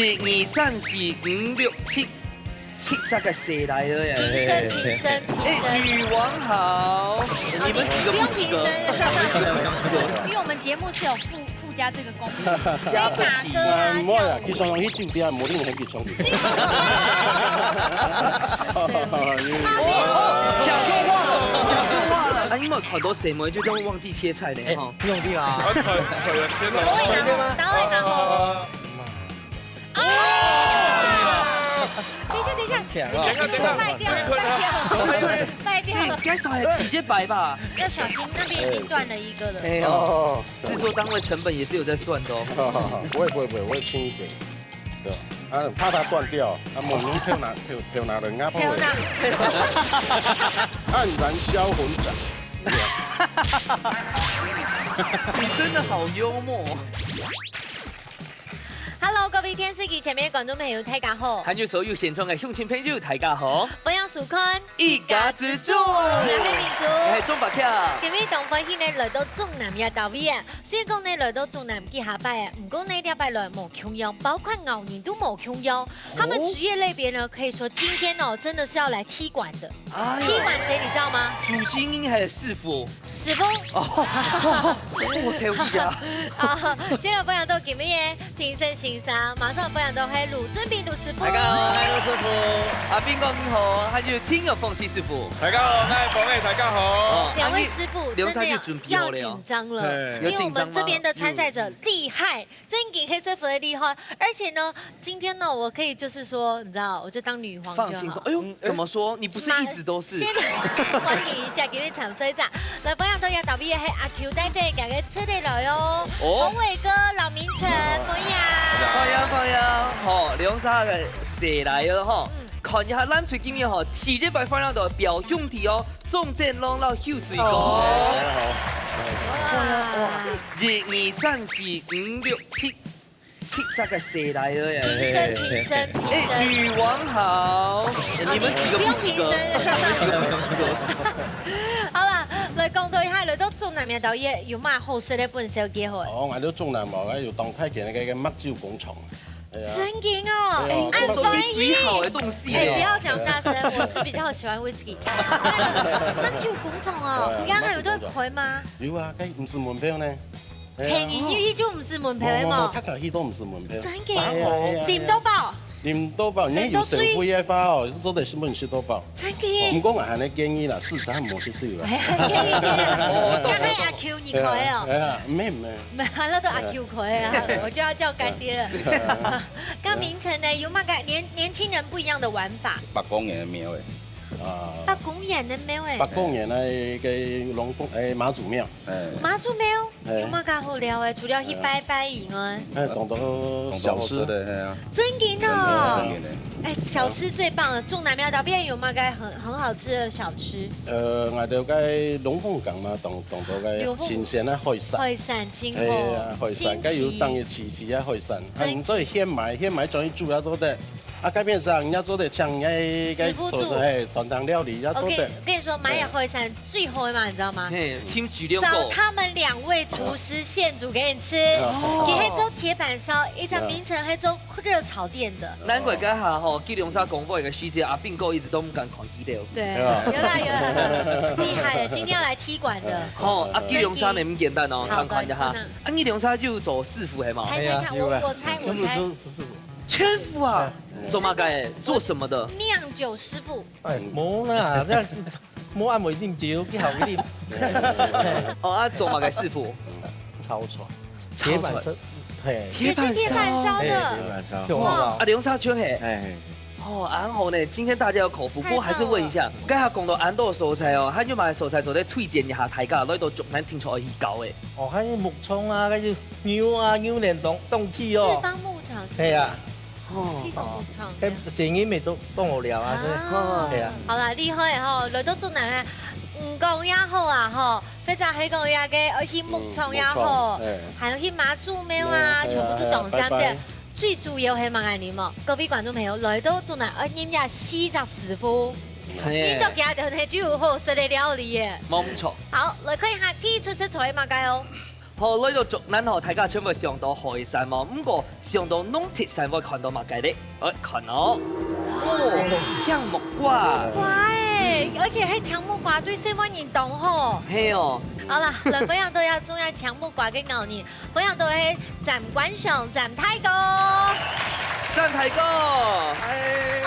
1、2、3、4、5、6、7，7这个谁来了耶？评审。女王好，你们几个不用不及格？评审，因为我们节目是有附加这个功能。加可以打歌啊，唔好啦，跳舞佢上去酒店冇拎起佢床。讲错话了。啊，因为很多谁们就这样忘记切菜呢哈。用啲啊！菜啊切我会拿，等会拿后。等一下，这个卖掉了，卖掉了。应该少还直接白吧？要小心，那边已经断了一个了。没有，制作单位成本也是有在算的哦。不会，我会轻一点。对，啊，怕它断掉，啊，我们跳拿人家跳哪？黯然销魂斩。你真的好幽默。Hello， 各位電視機前面嘅觀眾朋友，大家好。韓劇所有現場嘅鄉親朋友，大家好。我係淑坤，一家之主，我係民族。係中白跳。今日同歡喜呢來到中南亞島位啊，雖然講呢來到中南幾下拜啊，唔過呢條拜來冇窮樣，包括牛年都冇窮樣。他們職業類別呢，可以說今天哦，真的是要來踢館的。踢館誰你知道嗎？主心應係師傅。師傅。哦，我跳戲啊！啊，現在分享到今日嘅評審欣賞，馬上分享到係盧俊斌盧師傅。大家好，我係盧師傅。阿邊個你好？還有親友鳳喜師傅。大家好，我係鳳喜，大家好。兩位師傅真的要緊張了，因為我們這邊的參賽者厲害，真給黑師傅的厲害。而且呢，今天呢，我可以就是說，你知道，我就當女皇就好。放心說，哎呦，怎麼說？你不是一直都是？先來歡迎一下，給你掌聲一下。來，分享到要特別係阿 Q 帶這兩個車隊來喲。宏偉哥、老明成、馮雅。歡迎，好，兩三個誰來了哈？看一下咱最今日哈，體育擺放量的表兄弟哦，中正龍老休水哥。1、2、3、4、5、6、7，7這個誰來了耶？評審。女王好，你們幾個不及格？你們幾個不及格？好啦，來講到一下，來到中南面導演有乜好食的本小機會？我嗌到中南無咧，要當太極嘅乜椒工廠。真勁哦！按翻譯最好的東西。哎，不要講大聲，我是比較喜歡 whisky。乜椒工廠哦，而家還有得開嗎？有啊，梗唔是門票呢。情緣依就唔是門票嘅嘛。他佢都唔是門票。真嘅，點都爆。念多包，你要成灰一包哦，做得本事多包。真嘅。唔講我係你建議啦，40冇識對啦。係啊，梗係阿 Q 你開哦。係啊，唔係。唔係，那都阿 Q 開啊，我就要叫乾爹了。剛明城呢有乜個年輕人不一樣的玩法？北公園嘅廟誒。北公園嘅廟誒。北公園嘅龍鳳媽祖廟。媽祖廟有乜個好料誒？除了去拜拜以外，講到小吃的係啊。真嘅哦。哎，小吃最棒了！中南廟嗰邊有乜個很好吃的小吃？我哋嘅龍鳳港嘛，當到嘅新鮮嘅海產。海產清貨。係啊，海產，梗要當嘅次啊海產。係，所以現買仲要煮啊做得。啊，街邊上人家做的搶師傅煮，傳統料理要做的。我跟你說，買海產最好嘛，你知道嗎？請舉兩找他們2位廚師現煮給你吃，給黑州鐵板燒，一張名城黑州熱炒店的。難怪家下吼，吉隆沙廣播一個細節，阿邊個一直都唔敢看資料。對，有啦，厲害了！今天要來踢館的。哦，阿吉隆沙咪唔簡單哦，看看一下。啊，吉隆沙就做師傅係嘛？猜猜看，我猜。圈夫啊，做乜嘅？做什麼的？釀酒師傅。冇啦，即係冇按梅店照，之後嗰啲。哦，啊，做乜嘅師傅？炒菜，鐵板燒，係。也是鐵板燒的。哇！啊，龍沙圈係。哎。哦，然後呢，今天大家有口福，不過還是問一下，剛才講到安多素菜哦，佢要買素菜做啲推薦一下大家，攞到仲難聽出可以搞嘅。哦，喺木涌啊，跟住牛啊，牛年冬季哦。四方牧場是。係啊。四方牧場。誒，成日咪都幫我聊啊，係啊。好啦，厲害吼，來到中南唔講也好啊吼，非常係講嘢嘅，去牧場也好，還有去媽祖廟啊，全部都當真的。最主要係問下你嘛，各位觀眾朋友，來到中南飲下西澤師傅，印度嘢就係最好食嘅料理嘅。冇錯。好，來看一下第一出色菜馬介哦。好，來到竹南河，大家全部上到海山嘛。不過上到弄鐵山會看到乜嘅咧？看到哦，搶木瓜。哇哎，而且係搶木瓜對細蚊人動吼。係哦。好啦，來分享到要中意搶木瓜嘅牛年，分享到係站觀賞站太哥。站太哥。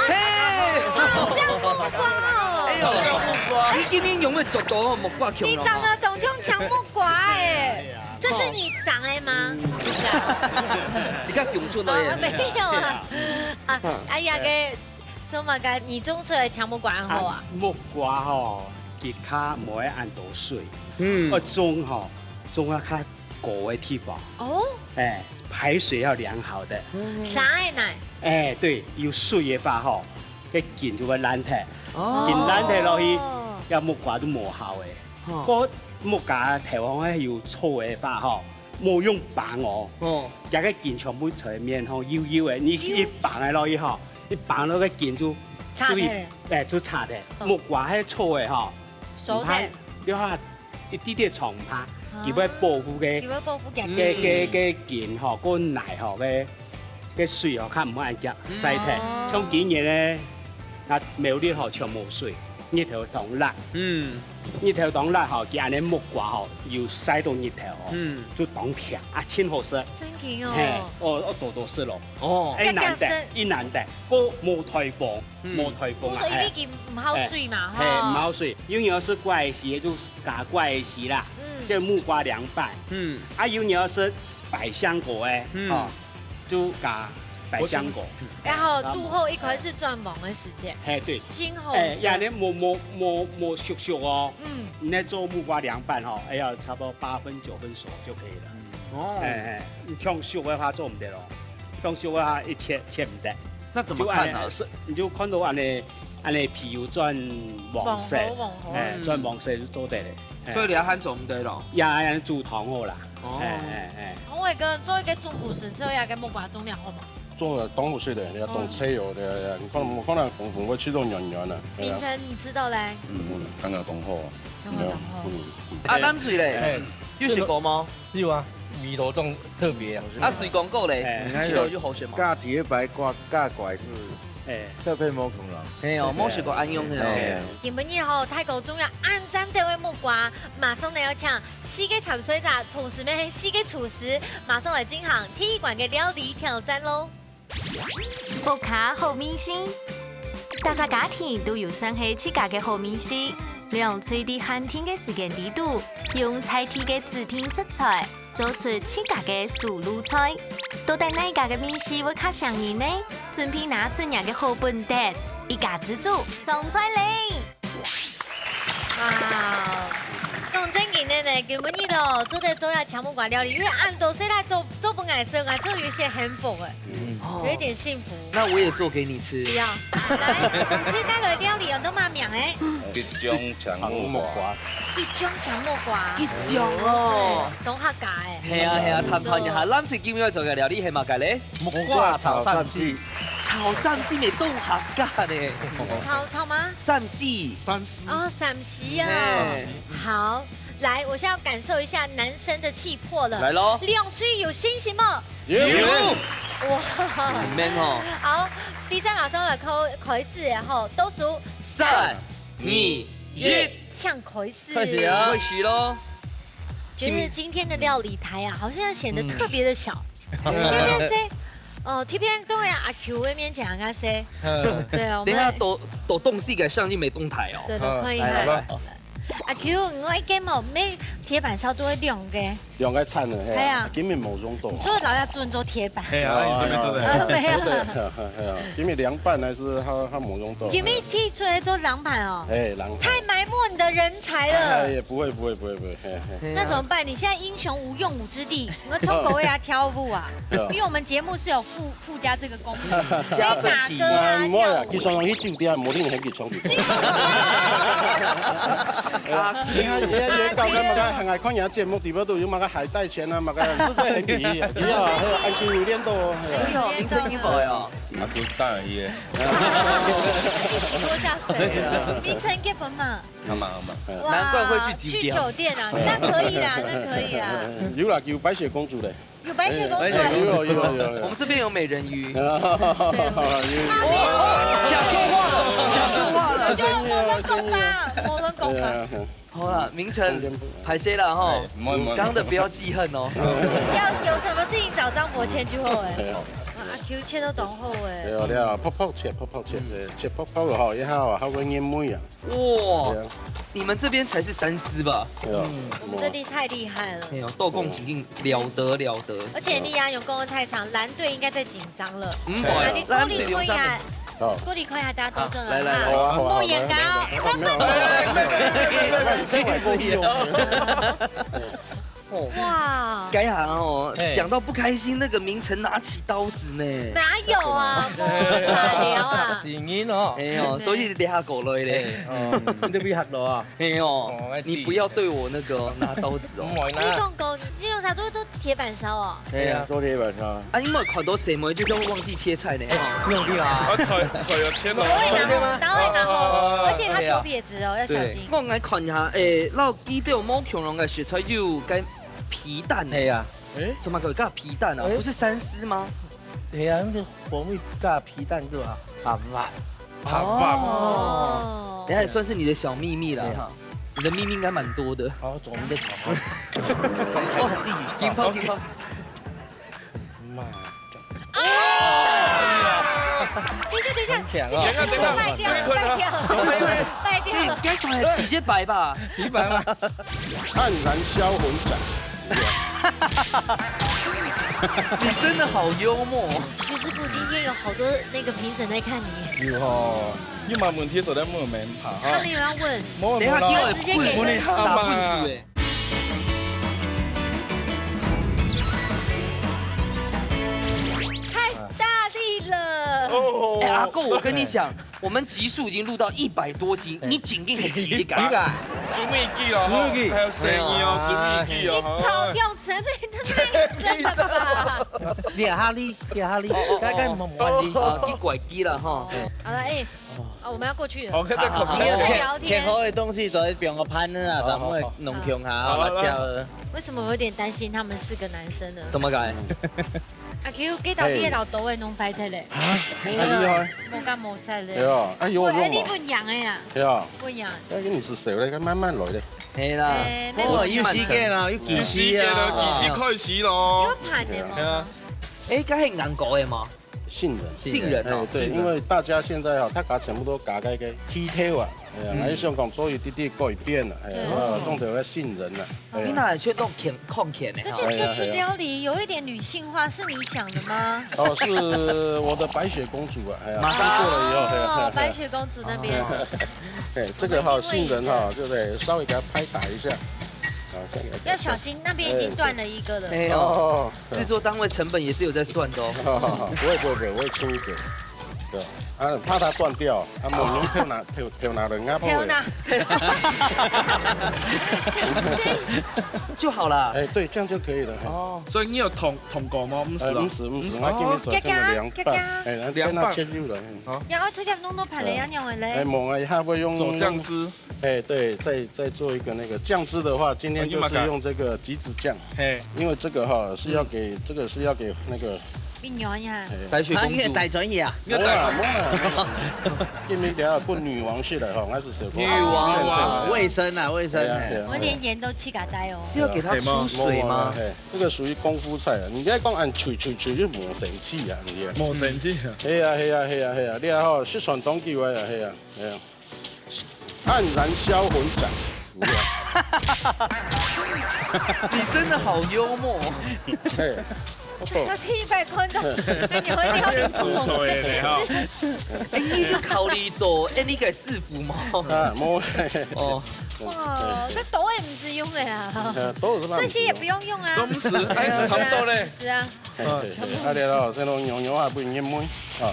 嘿，好像木瓜哦。哎呦，木瓜。你今天用咩做到木瓜強？你長得懂像搶木瓜哎。這是你長的嗎？不是啊，自己用出來嘅。沒有啊。啊，哎呀嘅，什麼嘅？你種出來搶木瓜好啊？木瓜吼，其他唔會按到水，嗯，種吼種啊較高嘅地方，哦，哎，排水要良好的，啥嘅奶？哎，對，有水嘅話吼，cái根就會爛體，哦根爛體落去，有木瓜都冇效嘅。個木架地方咧要粗嘅話吼，冇用棒哦，哦，一個件全部隨面吼腰腰嘅，你一棒嘅落去吼，你棒落個件就差嘅，誒就差嘅。木瓜係粗嘅吼，熟嘅，你話一啲啲蟲怕，佢會保護嘅佢會保護嘅嘅件吼，個泥吼嘅水吼較唔會夾細體，像今年咧，啊苗栗吼全冇水。日頭當辣，日頭當辣吼，佢安尼木瓜吼，要曬到日頭吼，就當甜啊，清好食。真勁嘿，哦！我多食咯。哦，一難得，個冇颱風，冇颱風啊。所以呢件唔好水嘛，嘿，唔好水，有要是怪時就加怪時啦，即係木瓜涼拌。啊，有要是百香果誒，哦，就加。百香果，然後度後一塊是轉忙的時間，哎對，今後呀你冇熟熟哦，你那做木瓜涼拌吼，哎呀差不多8分9分熟就可以了。哦，哎，你像熟的話做唔得咯，像熟的話一切唔得。那怎麼看啊？是你就看到安尼皮油轉黃色，哎，轉黃色就做得咧。所以你要喊做唔得咯？呀，煮糖好啦。哦，我係個做一個中古時車呀，個木瓜種了好嘛？種了當唔水的，你要當車油的，我可能紅會吃到軟軟的。明晨你知道咧？剛剛講好。剛剛講好。啊，淡水咧，有食過嗎？有啊，味道仲特別啊。啊，水廣告咧，吃到就好食嘛。加鐵白瓜加拐是，特配冇功勞。係哦，冇食過安用嘅。今日後太高中要按站的位木瓜，馬上嚟要搶4個鹹水炸，同時咩4個廚師，馬上嚟進行體育館嘅料理挑戰咯。木卡好明星，大家家庭都有生起自家嘅好明星，用隨地寒天嘅時間地度，用菜地嘅指定食材，做出自家嘅素路菜。到底哪一家嘅明星會較上癮呢？準備拿出人嘅好本碟，一家之主上菜嚟。哇！講真嘅呢，根本呢度做得做下搶木瓜料理，因為按到現在做不愛生啊，就有些幸福哎，有一點幸福。那我也做給你吃。不要，來，我們去帶來料理有乜名誒？一種搶木瓜，一種搶木瓜，一種哦，講客家誒。係啊係啊，談談一下，咱最今日做嘅料理係乜嘅咧？木瓜炒鱔絲，炒鱔絲咪都客家咧。炒嗎？鱔絲。哦，鱔絲啊。好，來，我現在要感受一下男生的氣魄了。來咯。兩區有信心嗎？有。哇，很 man 哦。好，比賽馬上來開始，然後倒數3、2、1，搶開始。開始啊！開始咯。覺得今天的料理台啊，好像顯得特別的小。這邊誰？哦，這邊都係阿 Q 嗰邊講阿誰？對啊，等下都動勢嘅上映未動台哦。對對，可以係。阿 Q，我已經冇咩鐵板燒都會亮嘅。亮嘅餐啊，係啊，今日冇用到。所以老要專做鐵板。係啊，你準備做咩？沒有。係啊，今日涼拌還是他冇用到。今日提出來做涼拌哦。哎，涼拌。太埋沒你的人才了。哎，不會。那怎麼辦？你現在英雄無用武之地，我衝狗呀跳舞啊！因為我們節目是有附加這個功能，可以打歌啊跳舞。佢上去酒店冇聽起佢唱嘅。你看搞緊乜嘅行藝看人節目，地方都有乜嘅海帶錢啊，乜嘅都真係很便宜。而家按佢有練到。哎呦，名稱一百哦。阿叫當然嘢。拖下水。名城结婚嘛？好嘛。难怪会去去酒店啊，那可以啦，那可以啦。有啦，有白雪公主的。有白雪公主。有。我们这边有美人鱼。讲错话了。就我跟公吧。好了，明晨拍谁了哈？刚的不要记恨哦。要有什么事情找张博谦就好哎。阿 Q 切都懂好哎。对啊，泡泡切，切泡泡就好，一下好过烟妹啊。哇，你们这边才是三思吧？对啊，我们这里太厉害了。没有斗共肯定了得。而且利亚勇攻的太长，蓝队应该在紧张了。对，郭力坤呀。郭力坤呀，大家都正了哈。莫言高，哇！该行哦，讲到不开心，那个明晨拿起刀子呢？哪有啊？哪聊啊？是因哦。哎呦，所以你下狗类嘞。你都被吓到啊？哎呦，你不要对我那个拿刀子哦。西贡狗，基隆茶都铁板烧哦。对啊，做铁板烧。啊，因为看到谁嘛，就叫忘记切菜呢。用力啊！菜要切了。拿后，而且它左撇子哦，要小心。我来看一下，老记得某强龙的雪菜有跟皮蛋。对呀。怎么可以加皮蛋啊？不是三丝吗？对呀，那个火米加皮蛋对吧？好棒哦！等下也算是你的小秘密了哈。你的秘密应该蛮多的。好，我们的跑。哦，乒乓。妈。等一下，败掉，该说的体白吧？体白吗？黯然销魂斩。你真的好幽默。徐师傅今天有好多那个评审在看你。有哦，你问问题就在问免怕他们有要问，等一下给我直接给分数。打分数哎。太大力了。哎，阿够，我跟你讲，我们集数已经录到100多集，你紧紧很体感。注意记了，还有声音哦，注意记哦。你跑跳成本太深了吧？你哈利，该没关系。你拐机了哈。好了，哎，我们要过去了。好，切好的东西就在边个盘呢啊，咱们会弄强下辣椒。为什么我有点担心他们4个男生呢？怎么改？阿 Q 给到你老多的弄快特嘞。啊，厉害。冇干冇晒嘞。对啊，哎有用嘛。你不养的呀？对啊。不养。那你是谁嘞？慢慢来嘞。係啦。哦，要時間啦，要幾時啊？幾時開始咯？有盤的嗎？誒，梗係硬果嘅嘛。杏仁哦，对，因为大家现在大家全部都加个剔透啊，还想讲做一啲啲改变啦，弄到个杏仁啦。你哪去弄控甜呢？这些出料理有一点女性化，是你想的吗？哦，是我的白雪公主啊，马上过了以后，白雪公主那边。对，这个哈杏仁哈，就得稍微给它拍打一下。要小心，那边已经断了一个了。没有，制作单位成本也是有在算的哦。不会，我会轻一点。对，啊，怕它断掉，啊，某年跳拿人啊，跳拿，就好了。哎，对，这样就可以了。哦，所以你有捅过吗？不是，我今天做了2瓣，哎，让它切入了。然后直接弄到盘里要用的嘞。哎，猛啊，一下会用做酱汁。哎，对，再做一个那个酱汁的话，今天就是用这个橘子酱。哎，因为这个哈是要给那个。变女呀，白雪公主大专业啊，因为等下不女王式的哈，还是什么？女王卫生啊，卫生。我连盐都气嘎呆哦。是要给它出水吗？这个属于功夫菜啊，你在讲按吹就冇神气啊，你啊。冇神气啊。系啊，你啊吼，失传当叫啊，系啊，黯然销魂斩。你真的好幽默。要听100块的，那你会撩你做的哈。哎，你就考虑做，哎，你给师傅嘛。啊，冇。哦。哇，这豆也不是用的啦。这些也不用用啊。都不是，还是差不多嘞。是啊。啊，对了，这种牛还不用腌焖啊。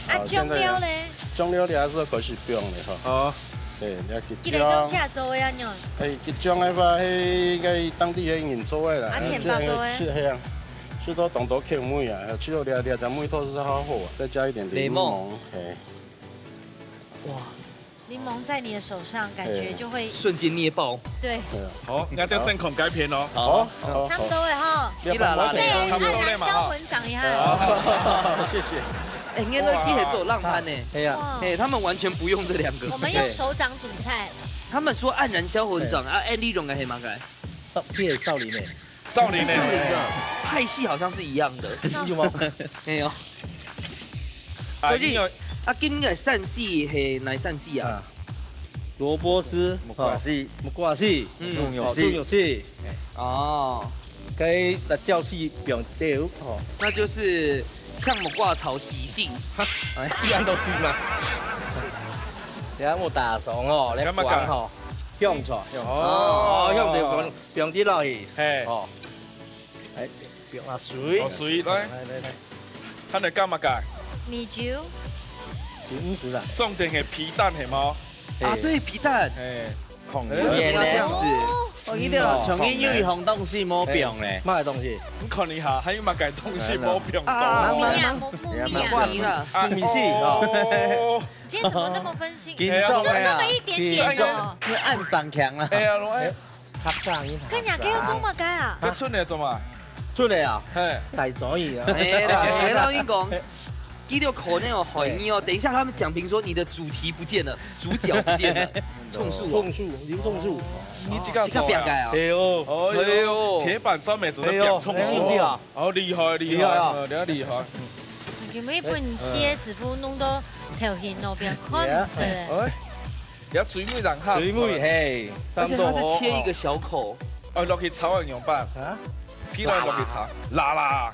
啊，酱料嘞？酱料你还是可以不用的哈。哦。对，你要吉种车做的啊喏。哎，吉种的话，迄个当地的人做的啦。啊，钱包做的。是系啊。最多当多扣妹啊，去了2只梅头是好好啊，再加一点柠檬，哎，哇，柠檬在你的手上，感觉就会瞬间捏爆。对。好，我哋先狂改片咯。差不多了哈。你啦啦对，嘞，按燃销魂掌一下。谢谢。哎，你那地还走浪漫呢。哎呀，哎，他们完全不用这两个。我们用手掌煮菜。他们说黯然销魂掌啊，哎，你用个黑马改。少林呢？少林呢？派系好像是一样的。有吗？没有。所以啊，今日散戏系哪散戏啊？萝卜丝、木瓜丝、木瓜丝、猪肉丝、猪肉丝，哦，跟辣椒丝并调哦，那就是呛木瓜炒喜性。一样都是嘛。然后我大肠哦，你讲吼，香菜，哦，香菜并啲落去，嘿，哦，哎，并下水，水来，睇你干嘛改？米酒。50啦。重点系皮蛋系吗？啊，对，皮蛋。哎，红为什么要这样子？我一定要重新有一项东西冇并咧，乜东西？你看一下，还有乜改东西冇变啊木米啊，木米啊。啦，米线哦。今天怎么这么分心？就紧张这么一点点哦。你暗上强啦。哎呀，我合上一跟人家做乜解啊？你出嚟做嘛？出嚟啊！嘿，大左耳啊！哎啦，哎啦，我跟你讲。第六口那种海泥哦，等一下他们讲评说你的主题不见了，主角不见了，种树，刘种树，你这个这个变改啊！哎呦，哎呦，铁板上面做的变种树啊！哦，厉害厉害啊，你厉害！佢每本写师傅弄到头型那边看唔识。有水妹人客，水妹嘿，而且它是切一个小口，哦，落去炒人用饭，劈落去炒，辣啦。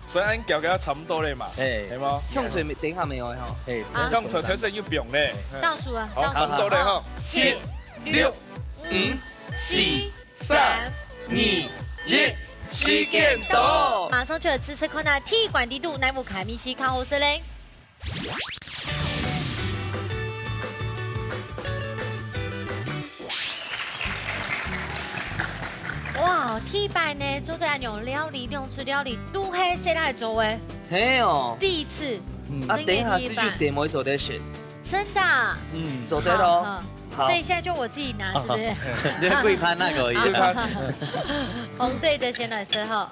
所以按叫佢差唔多咧嘛，係嘛？香水没等一下没有哈，香菜睇成要變咧。倒數啊，好，差唔多咧哈。7、6、5、4、3、2、1，時間到。馬上就有次看到踢館地度乃木卡米西靠後生咧。哇，踢板呢，做这样用料理、用吃料理，都係誰來做誒？嘿哦，第一次，啊，等一下是去誰冇做的選？真的，做對咯。好，所以現在就我自己拿，是不是？你貴攀那個，貴攀。紅隊的先來之後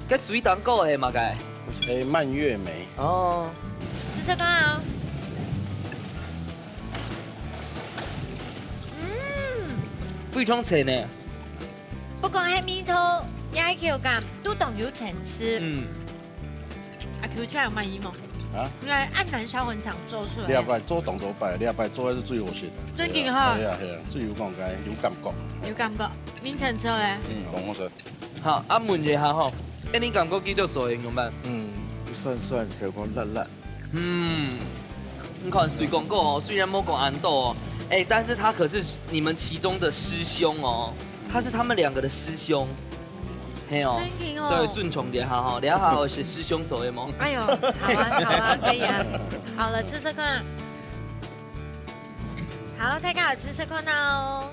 ，cái水當個係嘛個？誒蔓越莓。哦，試試看啊。非常脆呢。不過喺面頭，也係口感都當有層次。啊，Q 起來有滿意嗎？啊，因為黯然銷魂掌做出來。你擺做動作擺，你擺做的是最好食的。真勁哈！係啊，最有講解，有感覺。有感覺，面層之後咧。講實。好，啊問一下吼，誒你感覺幾多做應用版？酸酸小講辣辣。你看水公公哦，雖然冇講安豆哦。哎，但是他可是你们其中的師兄哦，他是他們兩個的師兄，嘿哦，所以尊重點哈哈，你要好好學師兄做的嗎？哎呦，好啊好啊，可以啊，好了，吃吃看，好，大家有吃吃看哦，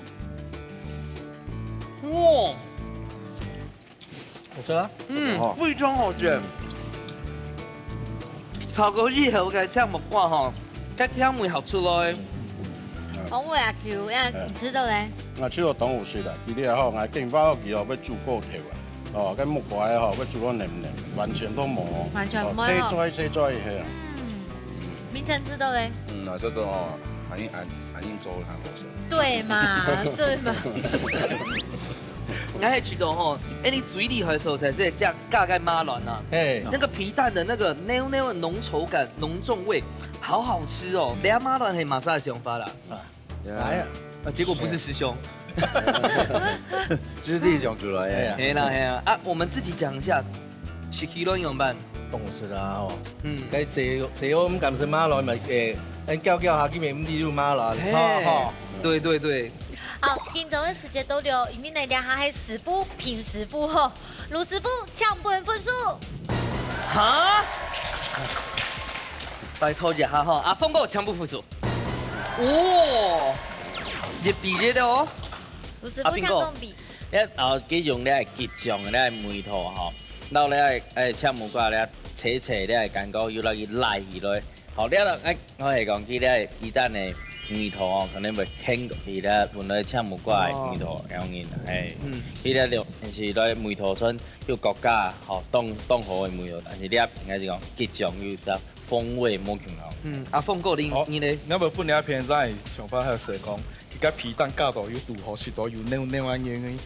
哇，好吃啊，非常好吃，炒個熱後嘅青木瓜哈，cái香味學出來。我會啊 Q，唔知道咧。我吃到當有食啦，伊咧吼，我勁包佢哦要煮過條啊，哦，跟木瓜吼要煮到黏黏，完全都冇。完全冇。切拽係啊。明晨知道咧。那這個哦，反應做得好食。對嘛，對嘛。我係覺得吼，哎，你嘴裡的時候才是這樣嘎嘎馬卵啊，那個皮蛋的那個那個濃稠感、濃重味，好好吃哦。你阿馬卵係馬上的想法啦。來啊！結果不是師兄，就是弟兄出來呀。嘿啦嘿啦，啊，我們自己講一下，是幾多樣辦？凍死啦哦！該這我們咁是馬來咪叫下見面唔知道馬來，對對對。好，今朝的時間到了，因為呢兩下係師傅拼師傅吼，盧師傅搶本分數。哈？拜託一下吼，阿峰哥搶不服輸。哇！一比一的哦。盧師傅搶中比。一後幾種咧係結醬咧係梅頭吼，然後咧係青木瓜咧切切咧係感覺要落去拉起來。好了了，我係講佢咧雞蛋嘅魚頭哦，可能會傾到佢咧本來青木瓜嘅魚頭有嘢係，佢咧就係來梅頭村要國家吼當好嘅梅頭，但是咧應該是講結醬要得風味冇強項。阿鳳哥你咧？那麼本來片仔想法係說講，佢個皮蛋加到要塗好食到要扭安樣。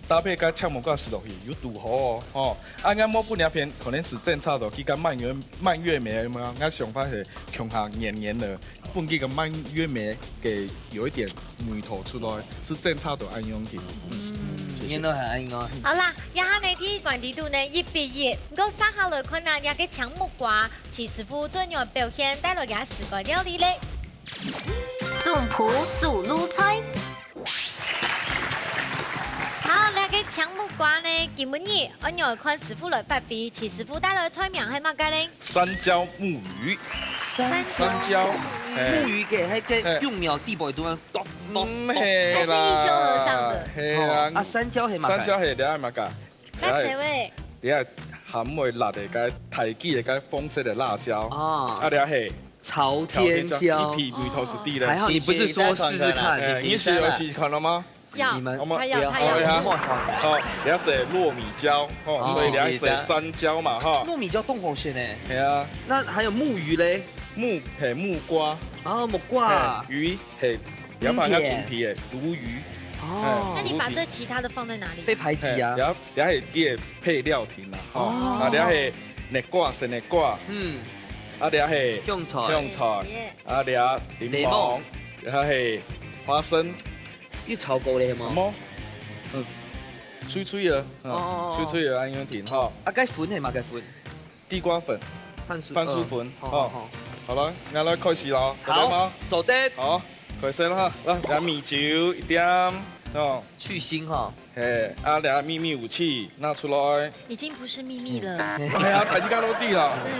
搭配個青木瓜食落去，有塗好哦，哦，啱啱我本來片可能是正常的，佢個蔓越莓嘛，我想法係強下黏黏的，本佢個蔓越莓給有一點梅頭出來，是正常的安樣嘅。應該係安樣。好啦，一下呢天關地度呢一畢業，我三下來看啊，也個青木瓜，齊師傅專業表現帶來嘅四個料理咧。種蒲素滷菜。好，那個青木瓜呢？今日我要看師傅來發揮，齊師傅帶來菜名係乜嘅咧？山椒木魚，山椒木魚嘅係個幼苗地步度啊，係是一休和尚的。係啊，啊山椒係乜？山椒係你係乜㗎？嗱，這位。你係鹹味辣嘅個台記嘅個紅色的辣椒。啊，你係朝天椒，一匹梅頭是地的。還好你不是說試試看，你是有試看了嗎？要，你們他要。哦，你要寫糯米椒，哦，所以你要寫山椒嘛，哈。糯米椒凍紅線誒。係啊。那還有木魚咧？木係木瓜。啊，木瓜。魚係你要把它整皮嘅鱸魚。哦。那你把這其他的放在哪裡？被排擠啊。然後係啲配料田啦，哈。啊，然後係蜜瓜、生蜜瓜。嗯。啊，然後係香菜。啊，然後檸檬。然後係花生。要炒過你係嘛？脆脆嘅，脆脆嘅安樣甜哈。啊，該款係嘛？該款？地瓜粉、番薯粉。哦，好啦，我來開始啦。好，做得。好，開始啦哈。來，然後米酒一點，哦，去腥哈。誒，啊，然後秘密武器拿出來。已經不是秘密了。係啊，台積幹落地啦。對。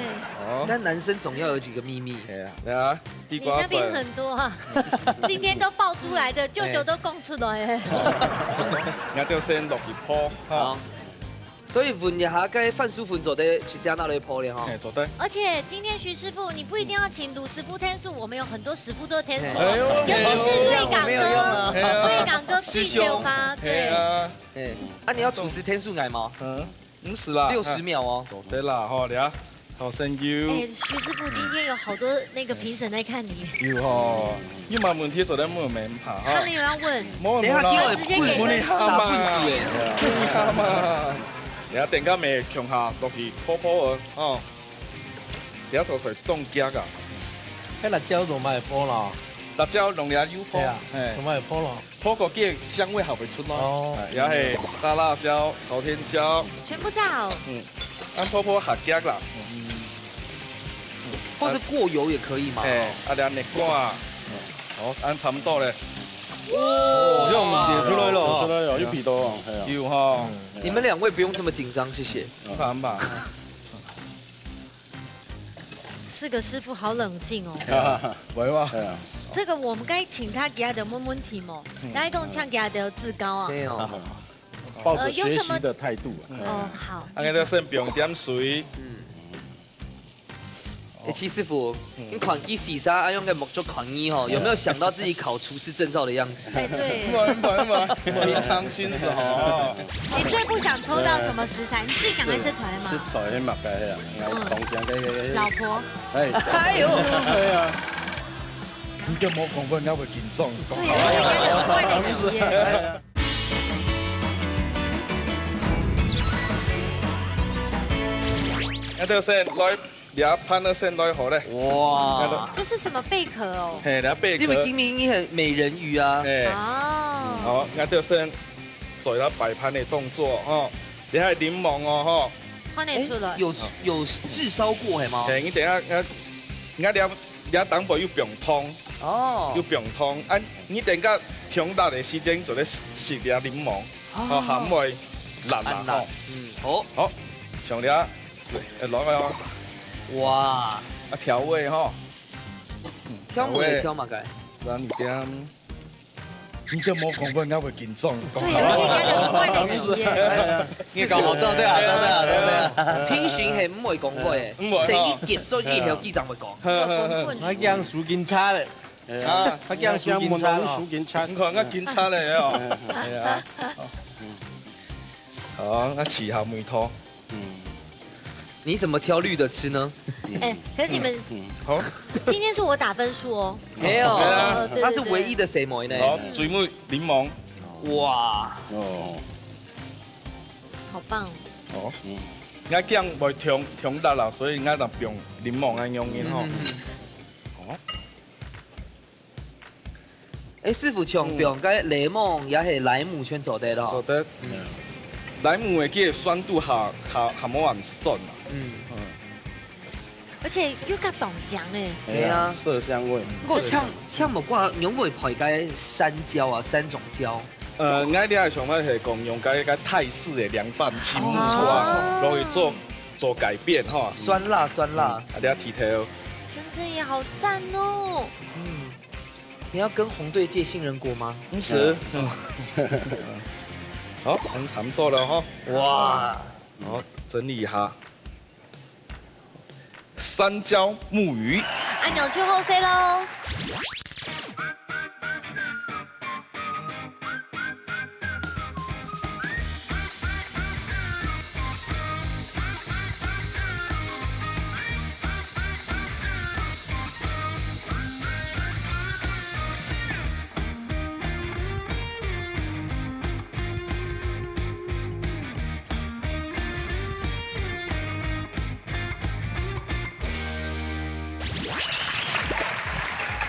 哦。但男生總要有幾個秘密。係啊，然後地瓜粉。你那邊很多啊，今天都爆出來的，舅舅都講出來。然後先落去泡。好。所以換一下該番薯粉做得去加那裡泡咧哈。做得。而且今天徐師傅，你不一定要請魯師傅天數，我們有很多師傅做天數，尤其是瑞港哥，瑞港哥師兄嘛，對。啊，你要主持天數挨嗎？唔是啦，60秒哦。做得啦，好嚟啊，好聲優。徐師傅今天有好多那個評審在看你。有哦，有冇問題做得冇免怕哈。他們有要問。等下給我直接給分數。打分數。然後等間咪強下落去泡泡啊，哦，然後頭水凍夾噶。迄辣椒就賣泡啦，辣椒弄下油泡，就賣泡啦，泡個嘅香味還會出咯。哦，然後係大辣椒、朝天椒，全部炸好。按泡泡下夾啦。或者過油也可以嘛。啊兩熱瓜，好，按差唔多咧。哦，這樣點出來了，出來了，有皮多，有哈。你們兩位不用這麼緊張，謝謝。好吧。四個師傅好冷靜哦。喂哇。這個我們該請他給他的問問題麼？來講唱給他的自高啊。沒有。抱着學習的態度。哦，好。啊，個先不用點水。齊師傅，你款機洗沙啊，用個木竹款衣吼，有沒有想到自己考廚師證照的樣子？哎，對。平常心是哈。你最不想抽到什麼食材？你最趕快說出來嘛。食材喺麥嘅啊，當正嘅。老婆。哎呦。係啊。你叫冇講過，人家會緊張。對啊，而且有快點體驗。一條線來。兩盤的線來好咧，哇！這是什麼貝殼哦？係兩貝殼。因為今年你很美人魚啊。哦。好，一條線做咗擺盤的動作哦。你係檸檬哦，嗬。看得出來。有炙燒過係嗎？係，你等下兩等會要冰湯。哦。要冰湯，啊，你等下長大的時間就咧食啲檸檬，哦，鹹味辣啦，哦。好。好，上啲攞個。哇！啊調味哈，調味調嘛該，讓你點你都冇讲过，我会紧张。对，而且人家就是怪的题耶。你讲好对啊，平時係唔會講過嘅，等你結束以後，機長會講。我講數警察咧，啊，我講數警察，數警察，你看我警察咧哦，係啊，好，我吃下梅汤。你怎麼挑綠的吃呢？哎，可是你們好，今天是我打分數哦。沒有，對他是唯一的誰梅呢？好，水梅檸檬。哇，哦，好棒。哦，我姜袂衝得啦，所以我就用檸檬嚟用嘅吼。哦，誒，師傅從用個檸檬也係萊姆圈做得咯。做得，萊姆嘅佢嘅酸度下冇咁酸啊。而且又加凍醬呢。係啊，色香味。我嗆木瓜有冇配個山椒啊，3種椒？我哋係想法係講用個泰式嘅涼拌青木瓜，容易做改變哈。酸辣，你睇睇。真的也好讚哦。你要跟紅隊借杏仁果嗎？不是。好，差唔多了哈。哇，好，整理一下。山椒木魚，按鈕去後勢咯。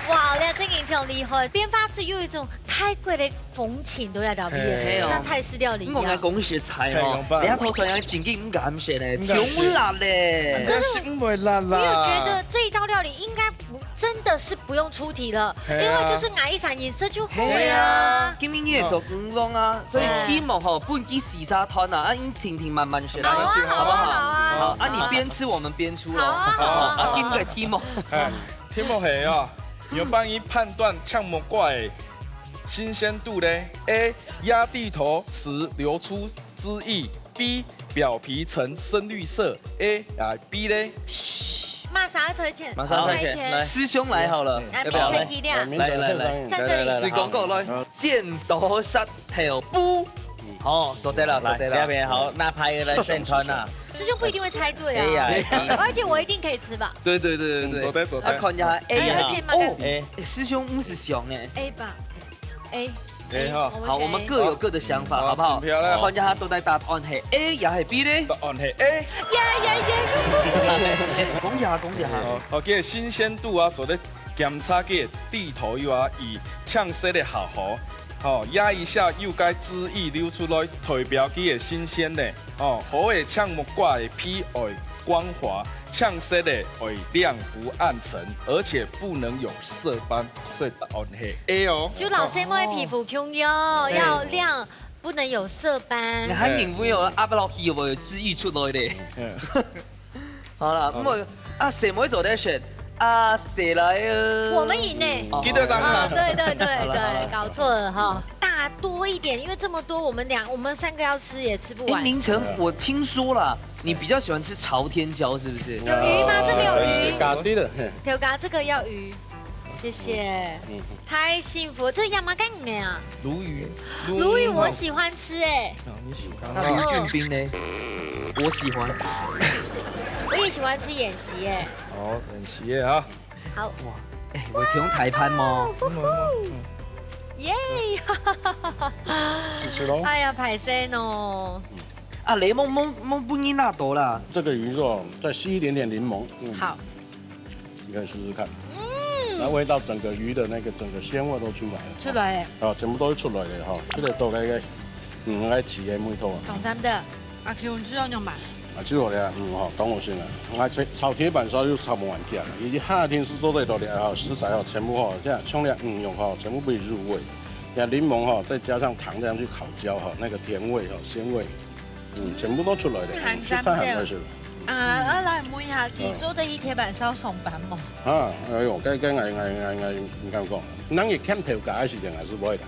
哇，梁振颖挺厲害，邊發出有一種泰國的風情都要到邊，那泰式料理。我愛講食材哦，你睇頭上有正經唔敢食咧，挺辣咧。可是唔會辣啦。我有覺得這一道料理應該真的是不用出題了，因為就是嗌一盞顏色就會啊。今年你也做烏龍啊，所以題目吼半記時沙湯啊，你停慢慢食，好不好？好啊，你邊吃我們邊出咯。好，今個題目，題目係啊。有幫你判斷嗆木瓜的新鮮度呢 ？A. 壓地頭時流出汁液 ；B. 表皮呈深綠色 ；B 呢？馬上存錢，馬上存錢，師兄來好了，要不要？來，在這裡。水廣告來，見到石頭布。哦，做對了，做對了。這邊好，那拍個來宣傳啊。師兄不一定會猜對啊，而且我一定可以吃吧？對。做對。啊，看一下 A 啊，哦，A，師兄唔是熊誒。A 吧 ，A。好，我們各有各的想法，好不好？看一下到底答案係 A 也係 B 呢？答案係 A。講下。好，佢嘅新鮮度啊，做得檢查佢地頭油啊，以嗆色的下河。哦，壓一下又該汁液流出來，代表佢嘅新鮮呢。哦，好嘅嗆木瓜嘅皮會光滑，嗆色的會亮不暗沉，而且不能有色斑，所以答案係 A 哦。就老師妹皮膚重要，要亮，不能有色斑。你還認為有阿不落去有冇汁液出來咧？好啦，咁我啊誰妹做得選？啊，誰來？我們贏呢？記得啊，對，搞錯了哈。大多一點，因為這麼多，我們3個要吃也吃不完。凌晨，我聽說了，你比較喜歡吃朝天椒，是不是？有魚嗎？這邊有魚。咖喱的。條咖這個要魚，謝謝。太幸福，這亞麻乾的啊。鱸魚我喜歡吃哎。你喜歡？那呂俊斌呢？我喜歡。我也喜歡吃演習哎。好，演習啊。好。哇，哎，我可以用台盤嗎？耶！吃咯。哎呀，排身哦。啊，檸檬不應那多啦。這個魚肉再吸一點點檸檬。好。你可以試試看。那味道整個魚的那個整個鮮味都出來了。出來。哦，全部都出來了哈。這個都那個，愛吃嘅梅頭啊。講真的，阿 Q 知道你買。啊，知道了，當我先啦。我炒鐵板燒就炒不完件了，以及夏天是做得到的哈，食材哈全部哈這樣沖涼用哈全部被入味，像檸檬哈再加上糖這樣去烤焦哈，那個甜味哈鮮味，全部都出來了，食材很好吃。啊，来问一下，你做的去铁板烧上班冇？啊，哎呦，该唔敢讲，咱亦欠票价的事情还是不会的。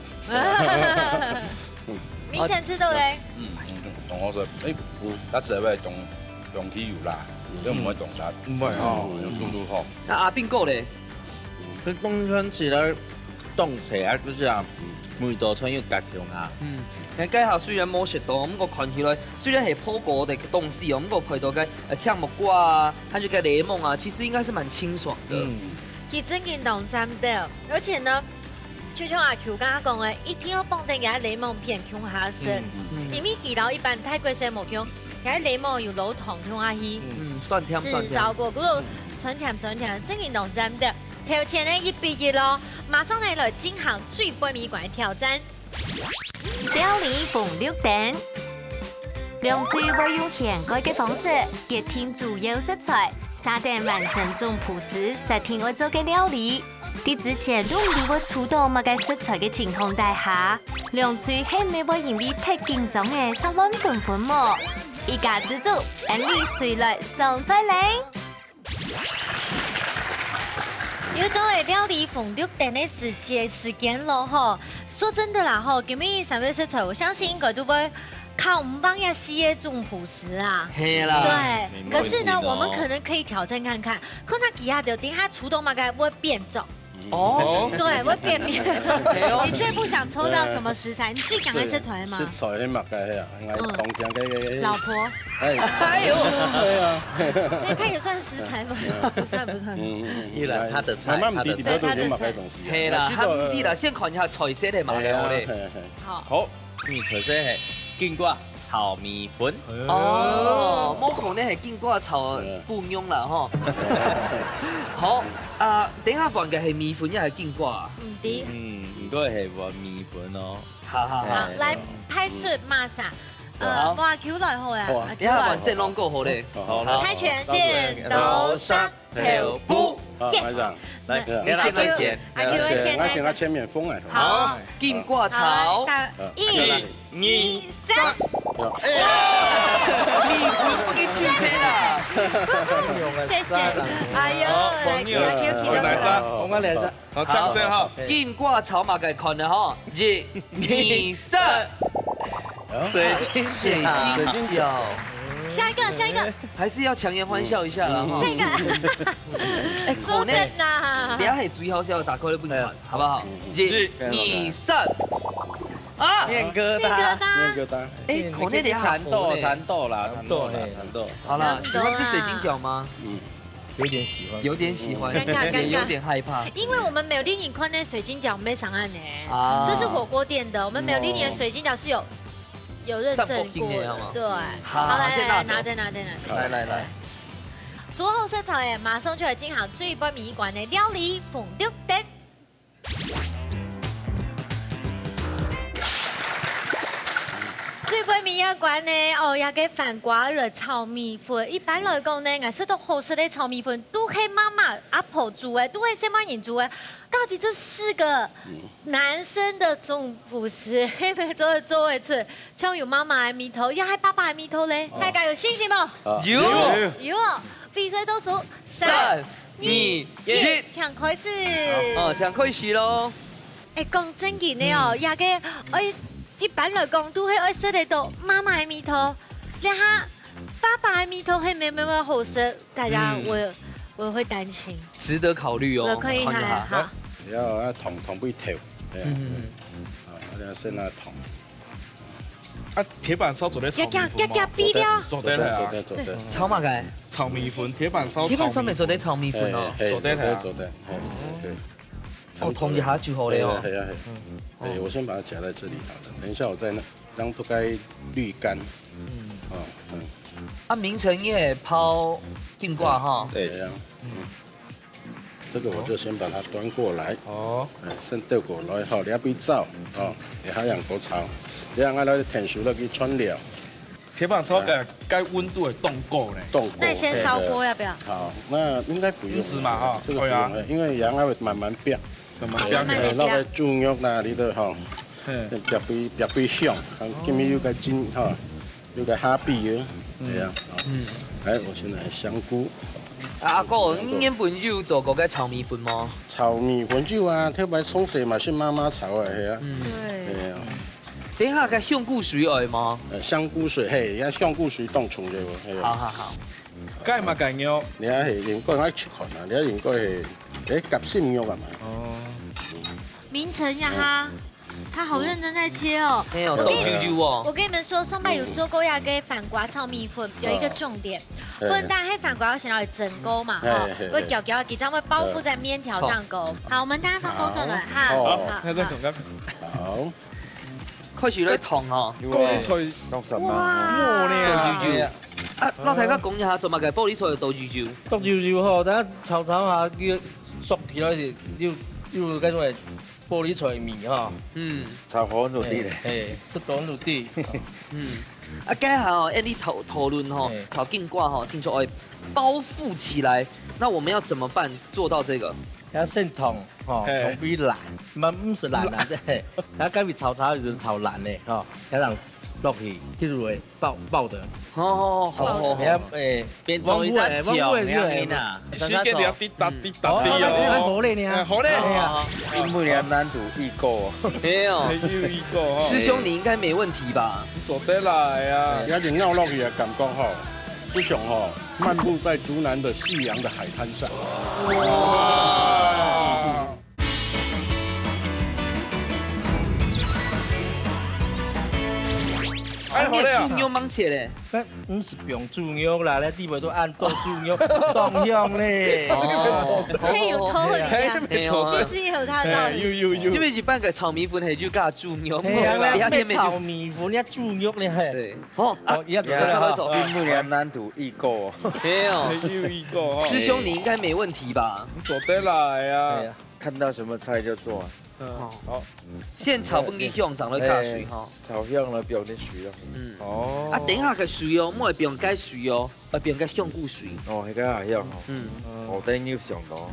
明晨知道嘞？同我说，咱这边用起油啦，都唔会动力，唔会哦，用速度好。阿炳哥咧，佢冬春是咧冻菜啊，就是啊，梅豆春要加強啊。你家下雖然冇食到，咁個看起來雖然係破過我哋嘅東西哦，咁個配到嘅青木瓜啊，還有個檸檬啊，其實應該是蠻清爽的。佢真見到沾到，而且呢，就像阿 Q 剛剛講嘅，一定要放啲嘅檸檬片向下食，因為其他一般泰國食冇向，嘅檸檬有老糖向下去，酸甜酸甜。至少過嗰度酸甜，真見到沾到。頭前呢一畢業咯，馬上嚟來進行最杯米館挑戰。料理逢綠燈，涼脆會用現改嘅方式結添主要食材，撒點完成種葡式實天愛做嘅料理。啲之前都唔會觸到乜嘅食材嘅情況底下，涼脆係咪會因為太緊張嘅失亂粉粉麼？一家之主，安利水來上菜嚟。又到嚟料理逢綠燈的時間咯吼，說真的啦吼，今日三位食材，我相信應該都會靠我們幫亞西嘅種葡式啊。係啦。對，可是呢，我們可能可以挑戰看看，看他其他的等下觸動嘛，該會變種。哦。對，會變面。你最不想抽到什麼食材？你最講嘅食材嘛？食材迄物嘅啊，當家嘅老婆。哎呦，對啊。那它也算食材嗎？不算。依然他的菜，慢慢他的地菜。都買東西。係啦，唔啲啦，先看一下菜色係嘛嘅好咧。好，米菜色係金瓜炒米粉。哦，冇講咧係金瓜炒半庸啦嗬。好，等下放嘅係米粉，一係金瓜。唔啲。應該係話米粉咯。好，來拍出馬上。哇 Q 來好啊！等下玩正龍夠好咧。猜拳剪刀石頭布 ，yes。來，你先來先。阿 Q 會先。我先來前面封嚟。好，金瓜炒。1、2、3。米粉不給去配啦。謝謝。哎呦，阿 Q 記得我講嚟咗。好，唱聲哈。金瓜炒嘛嘅看啦嗬，1、2、3。水晶饺，下一個，還是要強顏歡笑一下啦哈。這個，做得啦。等下係最好笑，打開都不能玩，好不好？1、2、3。啊！面疙瘩。哎，口內裡蠶豆啦。好了，喜歡吃水晶餃嗎？有點喜歡，有點喜歡，尷尬，有點害怕。因為我們沒有令你看那水晶餃沒上岸呢，這是火鍋店的，我們沒有令你的水晶餃是有認證過的，對。好，來，拿着。來。煮好食材，馬上就來進行最杯米館的料理逢綠燈。最杯米館呢，有個飯瓜肉炒米粉。一般來講呢，我食到好食的炒米粉，都係媽媽阿婆煮的，都係什麼人煮的？到底這4個男生的種葡式，係咪做會出？像有媽媽的米頭，也係爸爸的米頭咧？大家有信心嗎？有。比賽倒數3、2、1，搶開始。搶開始咯。講正經的哦，也個一般來講都係愛食得到媽媽的米頭，你下爸爸的米頭係沒好食，大家我會擔心。值得考慮哦。可以睇好。要糖杯條，我哋先來糖。啊，鐵板燒做啲炒米粉做得嚟啊！炒乜嘅？炒米粉，鐵板燒。鐵板燒咪做啲炒米粉咯，做得嚟啊！我同一下就好了哦。對，我先把它夾在這裡好了，等一下我再讓它該濾乾。明晨也拋金瓜哈。對呀。這個我就先把它端過來。先倒過來，好，兩邊走，然後讓它炒，然後來填熟了給串料。鐵板燒該溫度係凍過呢？凍過。那先燒鍋要不要？好，那應該不用。是嘛哈？這個不用，因為羊會慢慢變。那個豬肉那裡的哈，別香，今日又個煎哈，有个哈比嘅，係啊。我先來香菇。阿哥，你原本有做過嘅炒米粉嗎？炒米粉有啊，特別沖水嘛是媽媽炒嘅，係啊。对。係啊。等下個香菇水愛嗎？香菇水，係，而家香菇水當沖嘅喎。好。雞嘛雞肉，你係應該啱切開啊，你應該係夾鮮肉係咪？哦。明成呀哈。他好认真在切哦，我跟你们说，松柏有做过呀，给反瓜炒米粉有一个重点，不能但黑反瓜要想要整勾嘛，哈，会搅搅几张会包覆在面条当勾。好，我们大家放多准了哈。好，那再同緊。好，開始咧燙哦，玻璃脆60萬，哇咧！啊，我睇下講一下做乜嘅玻璃菜倒豬豬。倒豬豬吼，等下炒下佢熟起來是要跟住係玻璃菜面哈。炒好落啲咧。誒，適當落啲。啊，家下哦，你討論吼，炒勁瓜吼，聽說會包覆起來，那我們要怎麼辦做到這個？要先燙，吼，燙比爛，唔是爛啊，啫。睇假如炒就是炒爛嘅，吼，睇人落去，跟住會爆的。好。變做一隻醬樣啊！時間你要滴答滴答滴哦。好咧呢，好咧。因為你難度一個，沒有一個。師兄你應該沒問題吧？做得來啊！而家咬落去嘅感覺吼，就像吼漫步在竹南的夕陽的海灘上。哇！哎，好咧！豬肉芒切咧，唔是用豬肉啦，你地位都按到豬肉當香咧。嘿，有頭很其實有它的道理。因為一般嘅炒米粉係要加豬肉，咩炒米粉一豬肉咧係。好，一個走，因為你難度一個，沒有一個。師兄你應該沒問題吧？做得來啊！看到什麼菜就做。好，現炒本嘅香長咧加水吼，炒香了變啲水咯。哦。啊，等下嘅水哦，唔係變解水哦，係變解香菇水。哦，係咁香。我等要上到。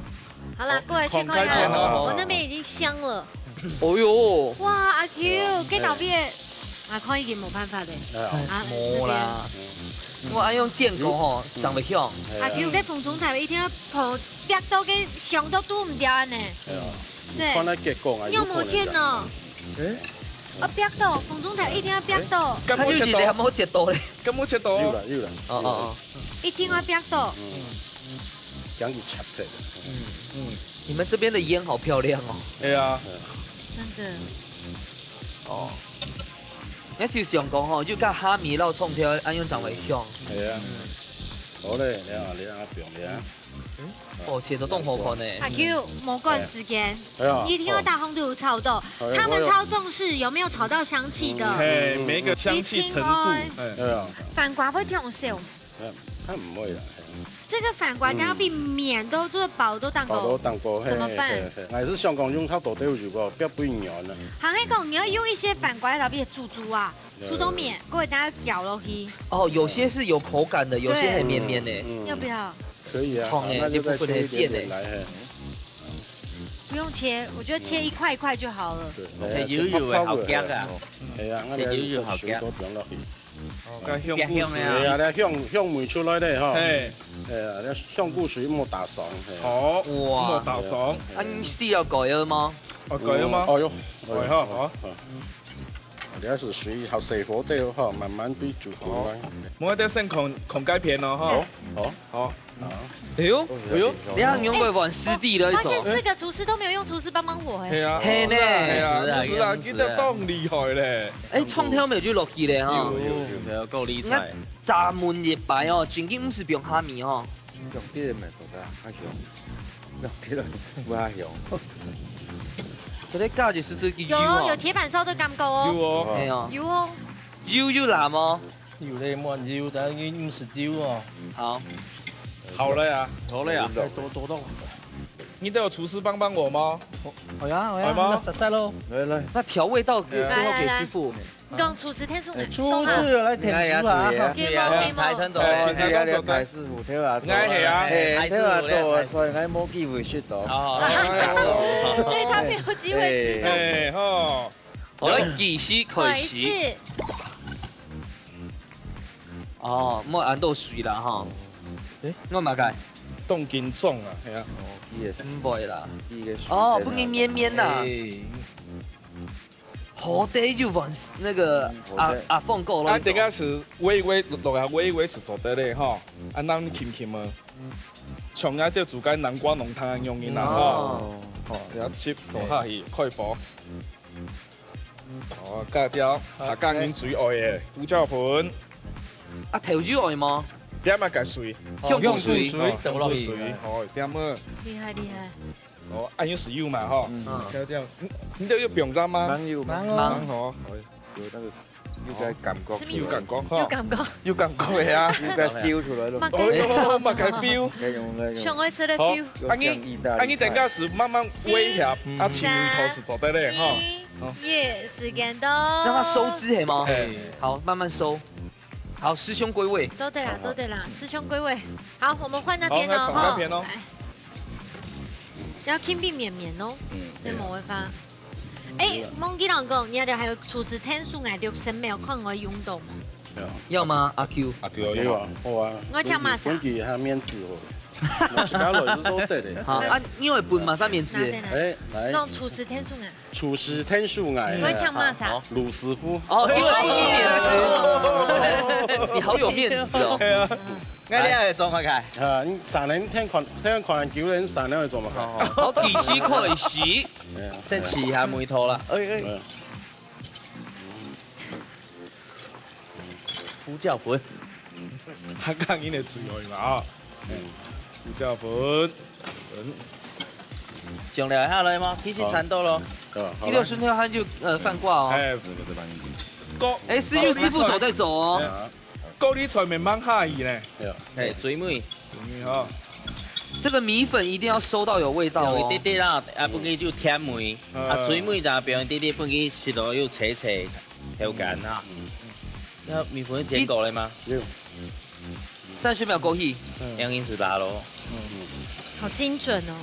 好啦，過來去看看，我那邊已經香了。哦喲。哇，阿 Q，跟後邊啊，看已經冇辦法咧。冇啦。我愛用劍菇吼，長得香。阿 Q 嘅鳳中台一天抱逼到嘅香都拄唔掉呢。對，要冇切呢。逼到鳳中台一天要逼到。他就覺得冇切到咧。咁冇切到。有啦。哦。一天要逼到。講起切的。你們這邊的煙好漂亮哦。係啊。真的。哦。我就想講吼，就加蝦米撈蔥條，安樣長為香。係啊。好咧，你阿平你啊。哦，切得動好看呢。阿 Q，冇趕時間，一定要大紅豆炒豆，他們超重視有沒有炒到香氣的。每個香氣程度。反瓜會痛少？它唔會啦。這個反瓜要避免都做飽都當過，怎麼辦？還是香港用它多啲就不要不營養啦。行喺講你要用一些反瓜來邊煮煮啊，煮種麵，各位大家攪落去。哦，有些是有口感的，有些很綿綿的。要不要？可以啊，那就再切一點點來。不用切，我覺得切一塊一塊就好了。切油油嘅好夾啊！係啊，切油油好夾。香菇水係啊，你香味出來咧嗬。係啊，你香菇水冇打爽。好，哇，冇打爽。你是要改了嗎？改了嗎？哦喲，改哈好。你係水後細火啲嗬，慢慢啲煮好。冇一啲先控雞片咯，好。哎呦，你看你用過玩濕地的一種。發現4個廚師都沒有用廚師幫忙我哎。係啊，係呢，是啊，記得當厲害咧。誒，蔥條沒有就落去咧哈。有夠厲害。炸燜熱白哦，正經唔是用蝦米哦。用啲咪做得較香，用啲就較香。這裡加住少少嘅油哦。有鐵板燒都咁高哦。係啊。油哦。油藍哦。油咧冇人油，但係唔是油哦。好。好了呀，多到。你都有廚師幫我嗎？好呀，那實在咯。來，那調味道最後給師傅。講廚師聽出嚟。廚師來聽師啊。財產做咧，睇師傅睇下做。係啊，睇下做，所以我冇機會學到。對他沒有機會吃到。好，好了，繼續開始。哦，莫安豆水啦哈。我嘛改。冻金粽啊，系啊。唔会啦。哦，不给绵绵呐。好得就往那个阿凤够了。这个是微微落下微微是做得嘞哈，咱轻轻啊，像啊钓自家南瓜浓汤用的啦吼，然后切落下去开火。哦，加条下江银水外的胡椒粉。啊，调酒外吗？点啊，加水，用水倒落去，哦，点啊。厉害厉害。哦，按有豉油嘛吼，调调，你都要用到吗？芒吼，有那个有个感觉，有感觉有感覺，有感覺係啊，有個 feel 出來咯。哦，麥嘅 feel，上愛食的 feel。安尼等下是慢慢煨下，啊，前面頭是做得嘞哈。耶，時間到。讓它收汁係嗎？好，慢慢收。好，師兄歸位。走對啦，走對啦，師兄歸位。好，我們換那邊哦，那邊哦。要 King 幣綿綿哦，你冇辦法。哎，忘記人講，你哋還有廚師天數嗌六成沒有看我運動嗎？要嗎？阿 Q，有啊，好啊。我搶馬莎。本期還免治哦，加落是都對的。好啊，因為本馬上免治。哎，來。弄廚師天數嗌。廚師天數嗌。我搶馬莎。魯師傅。哦，因為免治。你好有面子哦。我哋係做乜嘅？啊，你3年聽看球你3年去做乜嘅？好體息可惜。先試下梅頭啦。胡椒粉，下江已經係最愛嘛啊！胡椒粉，上嚟下來嗎？其實差唔多咯。第六順條漢就飯掛哦。哎，思玉師傅走再走哦。高麗菜咪掹下兒呢？係水梅，哈。這個米粉一定要收到有味道哦。有一啲啦，啊，不記就甜梅，啊，水梅就變一啲，不記食落要斜斜條緊啊。那米粉煎過了嗎？有。30秒勾芡，兩銀子打咯。好精準哦，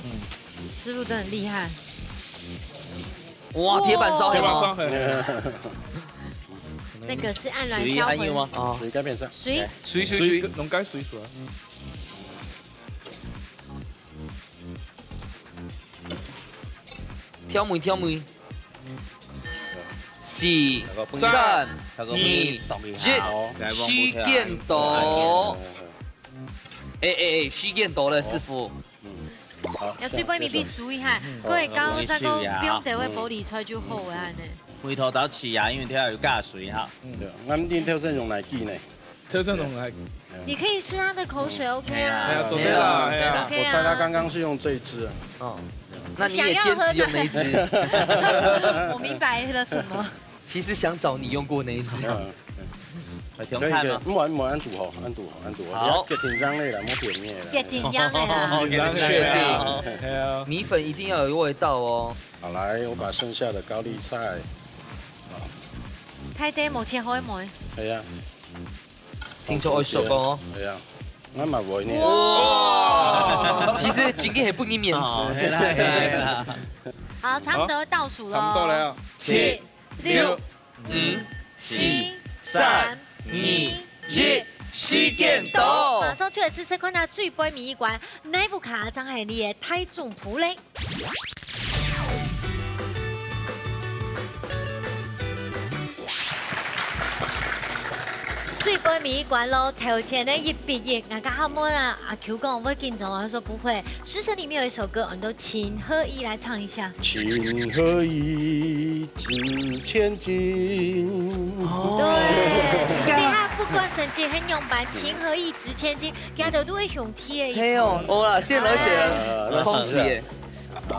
師傅真的很厲害。哇，鐵板燒，鐵板燒。那個是黯然銷魂嗎？啊，水該變上。水，弄解水水。挑梅，四、3、2、1，西建島。哎，西建島了，師傅。要水杯咪必輸一下，佢係講這個不用地位玻璃菜就好嘅呢。梅頭豆豉啊，因為它有加水哈。對，我們店挑選用來記呢。挑選用來。你可以吃它的口水 ，OK 啊。係啊，做對啦，係啊。我猜他剛剛是用這一支。哦。那你也堅持用那一支。我明白了什麼。其實想找你用過那一支。可以看嗎？唔按度吼，按度。好。給緊張類啦，冇點嘢啦。給緊張的啦。確定。米粉一定要有味道哦。好，來，我把剩下的高麗菜。太姐冇切開梅。係啊。聽說愛熟哦。係啊。我嘛會呢。哇！其實真嘅係不給面子。好，差不多倒數咯。差不多了。7、6、5、4、3、2、1，西建島。馬上就來試看下水杯米館內部卡張係你嘅太重普咧。水杯米館咯，頭前呢一畢業，我家好冇啦。阿 Q 講我會緊張，他說不會。師承裡面有一首歌，我們都情何以來唱一下。情何以值千金？對，底下不管成績很勇扮，情何以值千金，家頭都會向天嘅。嘿哦，好啦，現在寫空氣耶。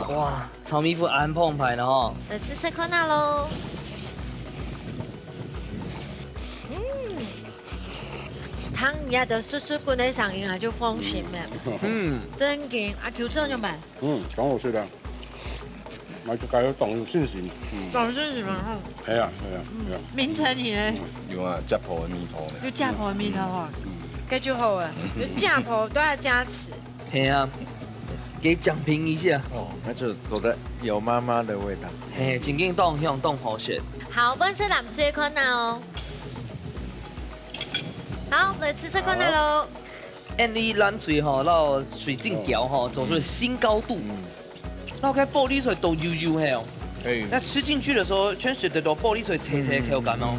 哇，炒米粉安澎湃的吼。來試試看下咯。湯也就雪雪罐喺上面，就放鹹嘅。真勁，阿 Q 這樣辦？講好食啦，買就計當有信心。當信心嘛，係啊。名稱你咧？用啊，家婆的米頭。有家婆的米頭啊，咁就好啊。有家婆都要加持。係啊，給講評一下。哦，那就做得有媽媽的味道。嘿，真緊當香當好食。好，本身南吹看哦。好，来吃色看来喽。你蓝水吼，到水晶条吼，走出了新高度。然后开玻璃水都油油嘿哦。那吃进去的时候，全是得到玻璃水切口感哦。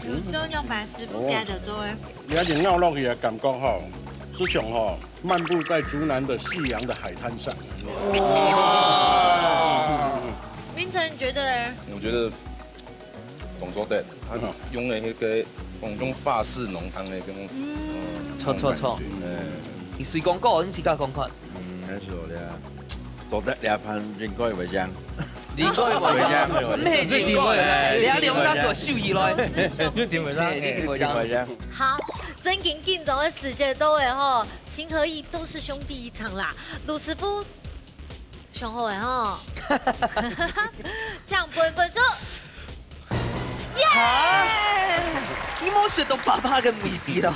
就用白师傅给的做诶。你看你咬落去的感觉哈，是像哈漫步在竹南的夕阳的海滩上。明成，你觉得呢？我觉得董卓的他用的那个用法式浓汤的那种，错。你水广告，你自家讲看。那是我的，做得两盘人工为香。人工为香，唔系人工，你两家做秀艺来。一定为香，好，真紧竞争的世界都会吼，情和义都是兄弟一场啦。卢师傅，雄厚的吼，这样分数，耶！你冇学到爸爸嘅美事啦。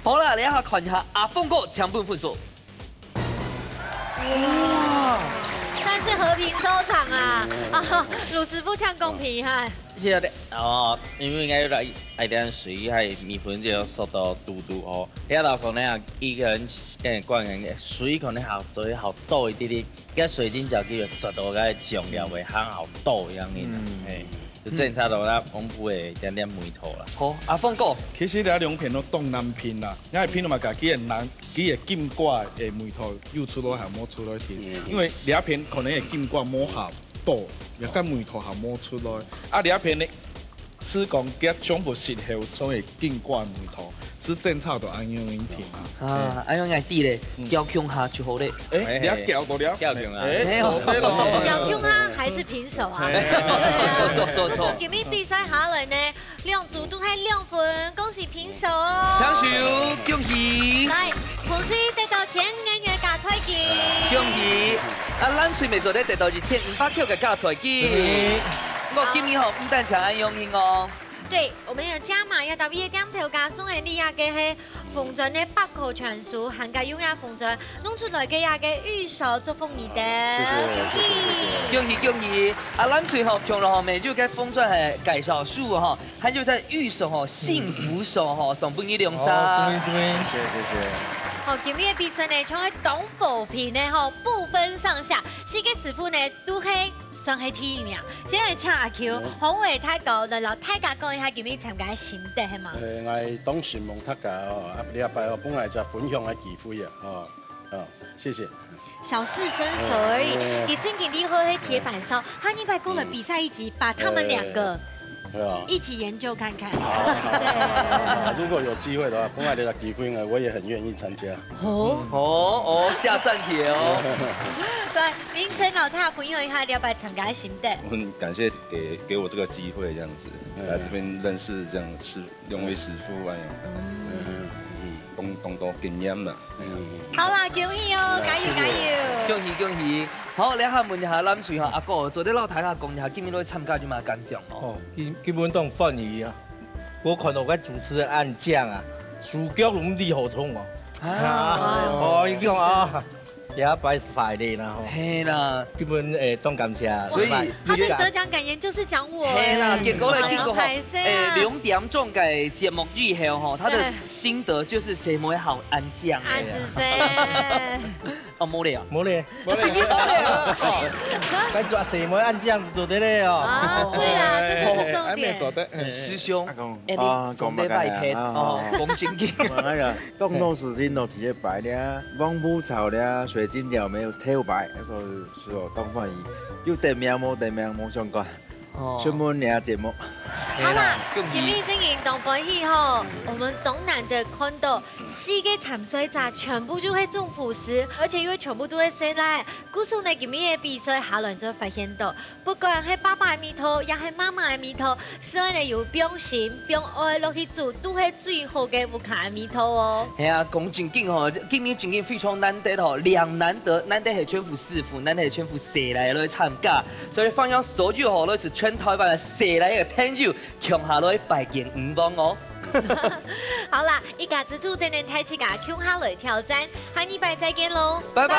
好啦，你一下看一下阿峰哥抢分分数。哇！算是和平收场啊！卢师傅抢公平哈。是的，因为我来爱点水，还米粉就速度嘟哦。遐老可能一个人跟灌人嘅水可能好做好多一点点，个水晶饺叫做做到个酱料会很好多样嘅，就正差到啦，丰富的点点梅头啦。好，阿峰哥，其实咱两片都东南片啦，因为片嘛家己的金瓜的梅头又出来还冇出来添，因为两片可能的金瓜冇下多，又跟梅头还冇出来，两片呢施工给全部适合所谓金瓜梅头，是正差到安样样甜啊。安样爱滴咧，交强下就好咧。你交到了，交强啊！交强啊，还是平手啊？错。可是今日比赛下来呢，两组都系2分，恭喜平手哦！享受，恭喜！来，洪水得到1500元加菜金，恭喜！咱翠美做得到2500块嘅加菜金。我今年吼不但抢安用心哦。对，我们有加码，要到1点头加送的你嘅係鳳鑽的8口全數，含加優雅鳳鑽弄出來嘅也嘅御手祝福你的，恭喜！咱最後強落後面就嘅鳳鑽係介紹書哈，還有在御手哈幸福手哈送俾你2衫。謝。好，今日嘅比賽呢，從喺董否平呢，吼不分上下，四個師傅呢都係上係第1名。先嚟請阿 Q，好為太高，來老太家講一下今日參加嘅心得係嘛？我當神夢太家哦，禮拜本來就分享嘅機會啊，謝謝。小試身手而已，你真給你喝喺鐵板燒，他一百過了比賽1級，把他們2個。一起研究看看。對，如果有機會的話，本來的機會呢，我也很願意參加。下戰帖哦。对，明成老太朋友一下要不要參加心得？我很感謝給我這個機會，這樣子來這邊認識這樣是兩位師傅啊，多經驗嘛。好啦，恭喜哦，加油加油！恭喜！好，你下問一下咱隨下阿哥，做啲老太太講一下，今日都參加啲咩感想哦？基本都歡喜啊！我看到個主持人按獎啊，主角攏厲害通哦。伊講啊。也擺快啲啦，係啦，基本當感謝。所以他的得獎感言就是講我。係啦，結果2點鐘嘅節目以後吼，他的心得就是誰沒好安獎。安子生。哦，冇咧啊，冇咧，自己冇咧啊。該做誰沒按獎做得咧哦。啊，對啦，這就是重點。做得，師兄，講得拜天哦，講正經。哎呀，東東時間都提白咧，王埔草咧，水晶條沒有跳白，所以當歡喜。要地名冇相關，專門兩節目。好啦，今日經營董歡喜吼，我們東南的看到4個參賽者全部就係中普師，而且因為全部都係生來，故此呢今日嘅比賽下來就發現到，不管係爸爸嘅味道，也係媽媽嘅味道，所以呢有用心、用愛落去做，都係最好嘅無卡嘅味道哦。係啊，講正經吼，今日正經非常難得吼，難得係全副師傅，難得係全副社來來參加，所以歡迎所有吼，來自全台灣嘅社來嘅朋友。強下來拜見5幫哦！好啦，一家之主等人睇起架強下來挑戰，下禮拜再見嘍，拜拜。